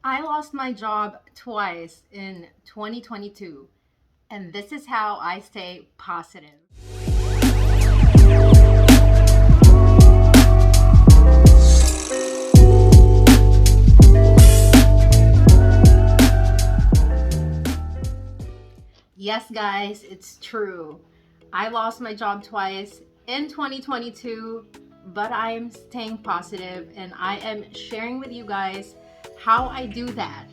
I lost my job twice in 2022, and this is how I stay positive. Yes, guys, it's true. I lost my job twice in 2022, but I am staying positive and I am sharing with you guys how I do that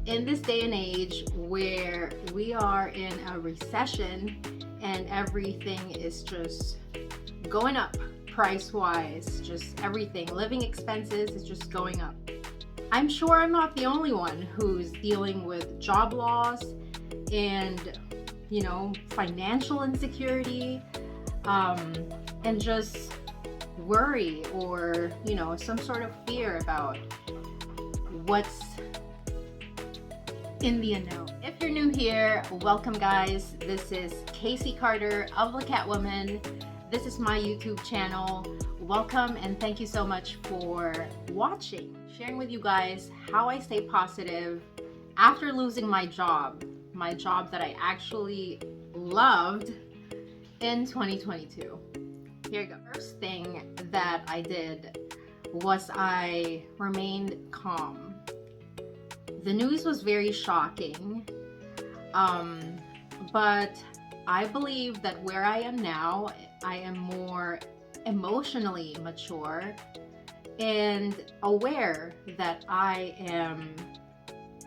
in this day and age where we are in a recession and everything is just going up price wise, just everything. Living expenses is just going up. I'm sure I'm not the only one who's dealing with job loss and financial insecurity, and just worry or some sort of fear about what's in the unknown. If you're new here, welcome guys. This is Casey Carter of the Catwoman. This is my YouTube channel. Welcome and thank you so much for watching. Sharing with you guys how I stay positive after losing my job that I actually loved in 2022. Here you go. First thing that I did was I remained calm. The news was very shocking, but I believe that where I am now, I am more emotionally mature and aware that I am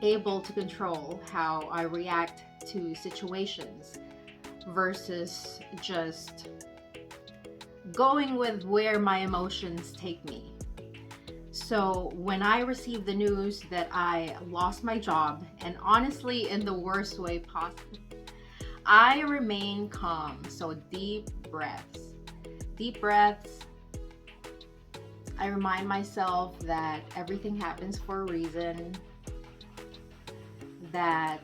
able to control how I react to situations versus just going with where my emotions take me. So when I received the news that I lost my job, and honestly in the worst way possible, I remain calm. So deep breaths. I remind myself that everything happens for a reason, that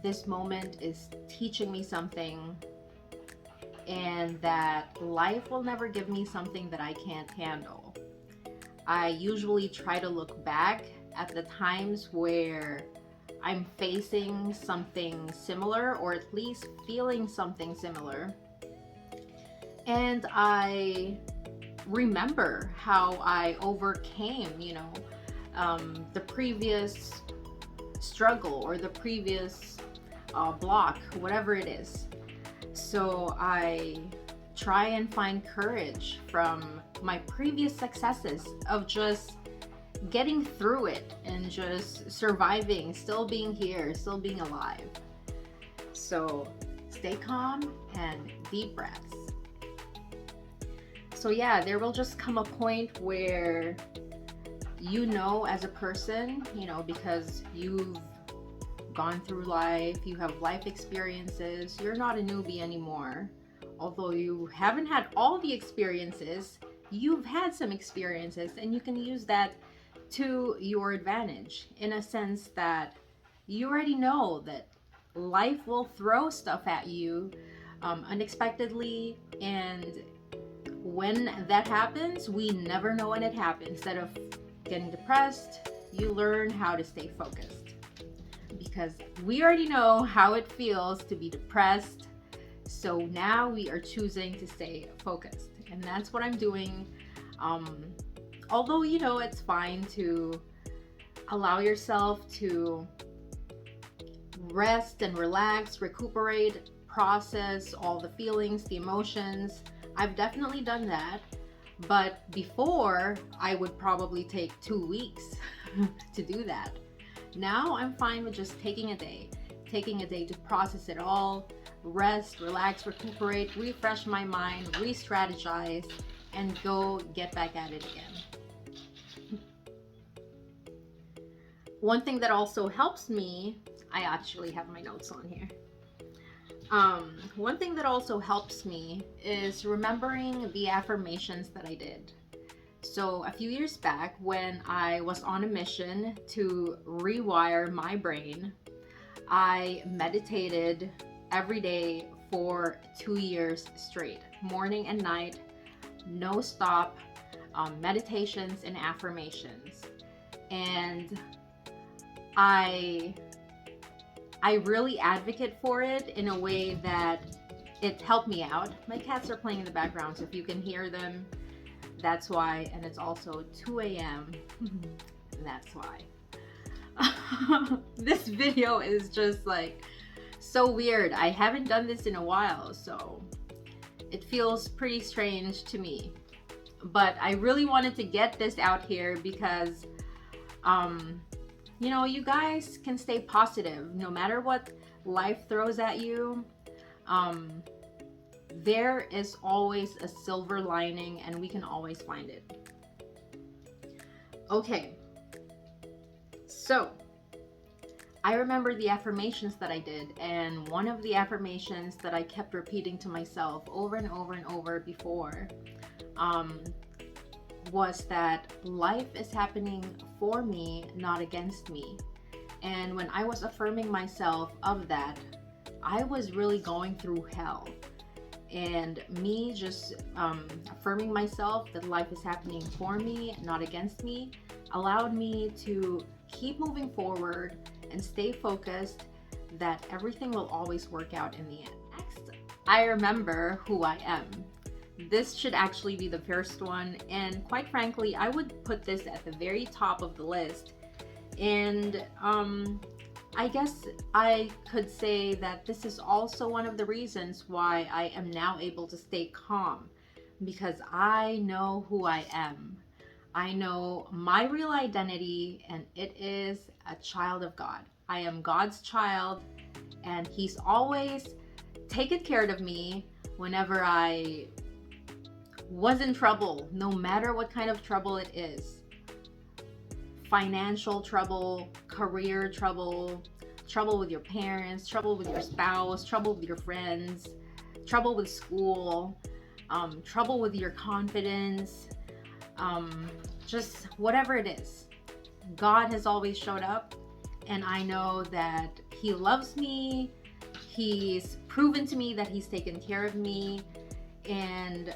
this moment is teaching me something, and that life will never give me something that I can't handle. I usually try to look back at the times where I'm facing something similar or at least feeling something similar, and I remember how I overcame, the previous struggle or the previous block, whatever it is. So I try and find courage from my previous successes of just getting through it and just surviving, still being here, still being alive. So stay calm and deep breaths. So yeah, there will just come a point where as a person, because you've gone through life, you have life experiences, you're not a newbie anymore. Although you haven't had all the experiences, you've had some experiences and you can use that to your advantage in a sense that you already know that life will throw stuff at you unexpectedly, and when that happens, we never know when it happens. Instead of getting depressed, you learn how to stay focused, because we already know how it feels to be depressed. So now we are choosing to stay focused, and that's what I'm doing. Although it's fine to allow yourself to rest and relax, recuperate, process all the feelings, the emotions. I've definitely done that. But before, I would probably take 2 weeks to do that. Now I'm fine with just taking a day to process it all, rest, relax, recuperate, refresh my mind, re-strategize, and go get back at it again. One thing that also helps me, I actually have my notes on here. One thing that also helps me is remembering the affirmations that I did. So a few years back, when I was on a mission to rewire my brain, I meditated every day for 2 years straight, morning and night, no stop, meditations and affirmations. And I really advocate for it in a way that it helped me out. My cats are playing in the background, so if you can hear them, that's why. And it's also 2 a.m. That's why. This video is just like so weird. I haven't done this in a while, so it feels pretty strange to me. But I really wanted to get this out here because you know, you guys can stay positive no matter what life throws at you. There is always a silver lining, and we can always find it. Okay, so I remember the affirmations that I did, and one of the affirmations that I kept repeating to myself over and over and over before was that life is happening for me, not against me. And when I was affirming myself of that, I was really going through hell. And me just affirming myself that life is happening for me, not against me, allowed me to keep moving forward and stay focused that everything will always work out in the end. Next, I remember who I am. This should actually be the first one, and quite frankly, I would put this at the very top of the list. And I guess I could say that this is also one of the reasons why I am now able to stay calm, because I know who I am. I know my real identity, and it is a child of God. I am God's child, and He's always taken care of me whenever I was in trouble, no matter what kind of trouble it is. Financial trouble, career trouble, trouble with your parents, trouble with your spouse, trouble with your friends, trouble with school, trouble with your confidence, just whatever it is. God has always showed up, and I know that He loves me. He's proven to me that He's taken care of me, and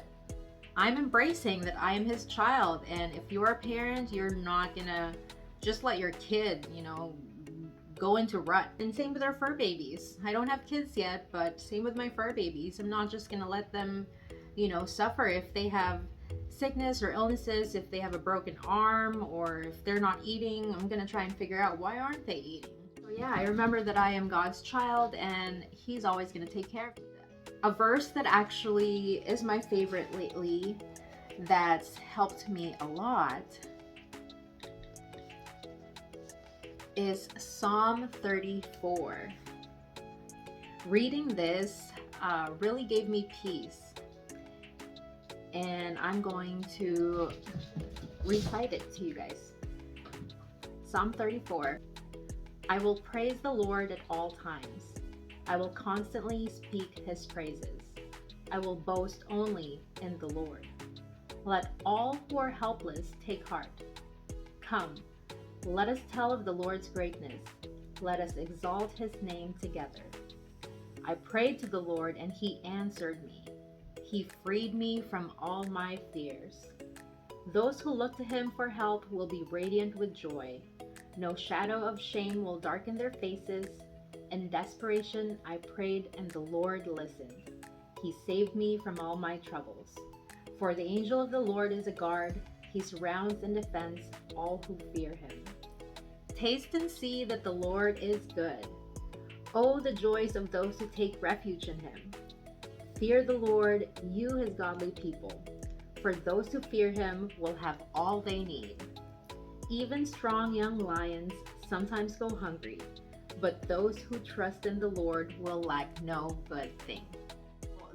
I'm embracing that I am His child. And if you're a parent, you're not gonna just let your kid, you know, go into rut. And same with our fur babies. I don't have kids yet, but same with my fur babies. I'm not just gonna let them, you know, suffer if they have sickness or illnesses, if they have a broken arm, or if they're not eating. I'm gonna try and figure out why aren't they eating. So yeah, I remember that I am God's child, and He's always gonna take care of me. A verse that actually is my favorite lately, that's helped me a lot, is Psalm 34. Reading this really gave me peace, and I'm going to recite it to you guys. Psalm 34. I will praise the Lord at all times. I will constantly speak His praises. I will boast only in the Lord. Let all who are helpless take heart. Come, let us tell of the Lord's greatness. Let us exalt His name together. I prayed to the Lord, and He answered me. He freed me from all my fears. Those who look to Him for help will be radiant with joy. No shadow of shame will darken their faces. In desperation, I prayed, and the Lord listened. He saved me from all my troubles. For the angel of the Lord is a guard. He surrounds and defends all who fear Him. Taste and see that the Lord is good. Oh, the joys of those who take refuge in Him. Fear the Lord, you His godly people. For those who fear Him will have all they need. Even strong young lions sometimes go hungry, but those who trust in the Lord will lack no good thing.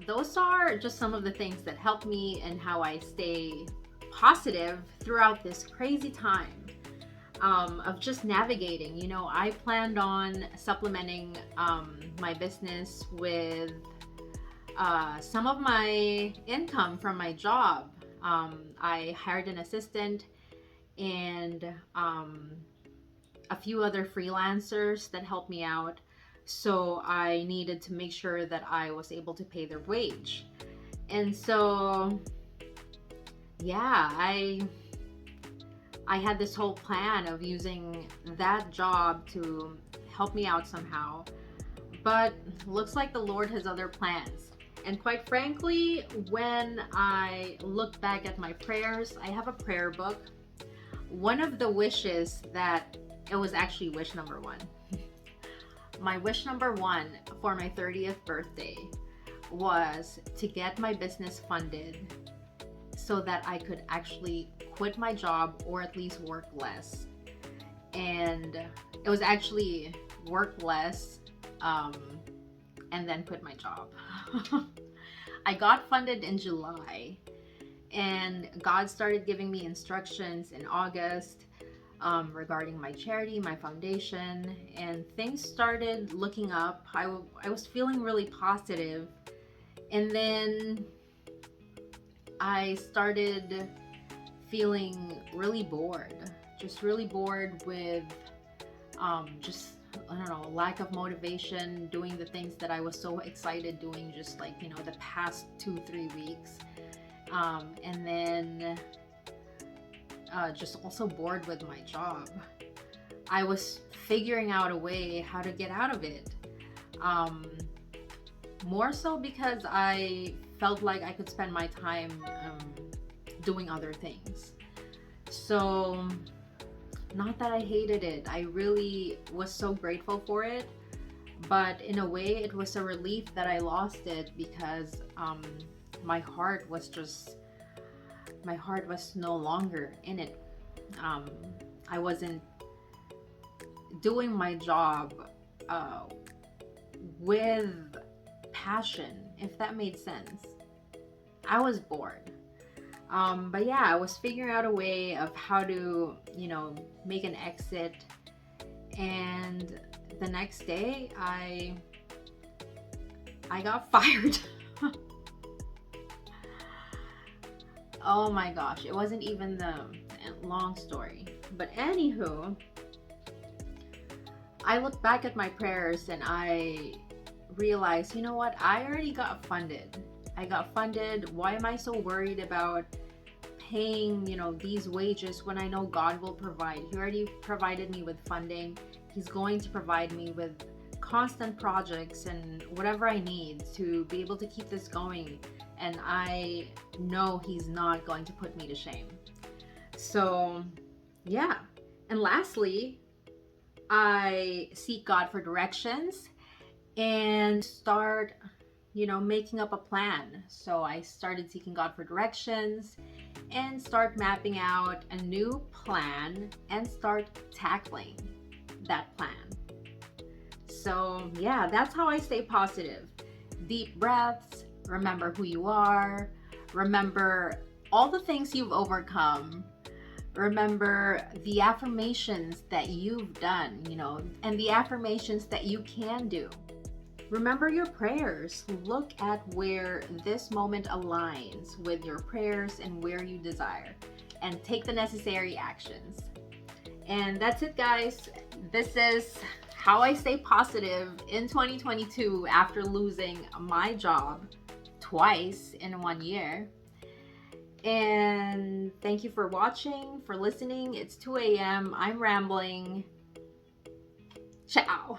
Those are just some of the things that help me and how I stay positive throughout this crazy time of just navigating. You know, I planned on supplementing my business with some of my income from my job. I hired an assistant and a few other freelancers that helped me out. So I needed to make sure that I was able to pay their wage. And so, yeah, I had this whole plan of using that job to help me out somehow. But looks like the Lord has other plans. And quite frankly, when I look back at my prayers, I have a prayer book. One of the wishes that it was actually wish number one. My wish number one for my 30th birthday was to get my business funded so that I could actually quit my job or at least work less. And it was actually work less and then quit my job. I got funded in July, and God started giving me instructions in August regarding my charity, my foundation, and things started looking up. I was feeling really positive, and then I started feeling really bored, just really bored with just, I don't know, lack of motivation doing the things that I was so excited doing just like, the past 2-3 weeks. And then just also bored with my job. I was figuring out a way how to get out of it. More so because I felt like I could spend my time doing other things. So, not that I hated it. I really was so grateful for it. But in a way, it was a relief that I lost it because my heart was no longer in it. I wasn't doing my job with passion, if that made sense. I was bored. But yeah, I was figuring out a way of how to, make an exit. And the next day, I got fired. Oh my gosh, it wasn't even the long story. But anywho, I look back at my prayers and I realized, you know what? I already got funded. I got funded. Why am I so worried about paying, these wages when I know God will provide? He already provided me with funding. He's going to provide me with constant projects and whatever I need to be able to keep this going. And I know He's not going to put me to shame. So, yeah. And lastly, I seek God for directions and start, making up a plan. So I started seeking God for directions and start mapping out a new plan and start tackling that plan. So yeah, that's how I stay positive. Deep breaths, remember who you are, remember all the things you've overcome, remember the affirmations that you've done, and the affirmations that you can do. Remember your prayers. Look at where this moment aligns with your prayers and where you desire, and take the necessary actions. And that's it, guys. This is how I stay positive in 2022 after losing my job twice in 1 year. And thank you for watching, for listening. It's 2 a.m. I'm rambling. Ciao.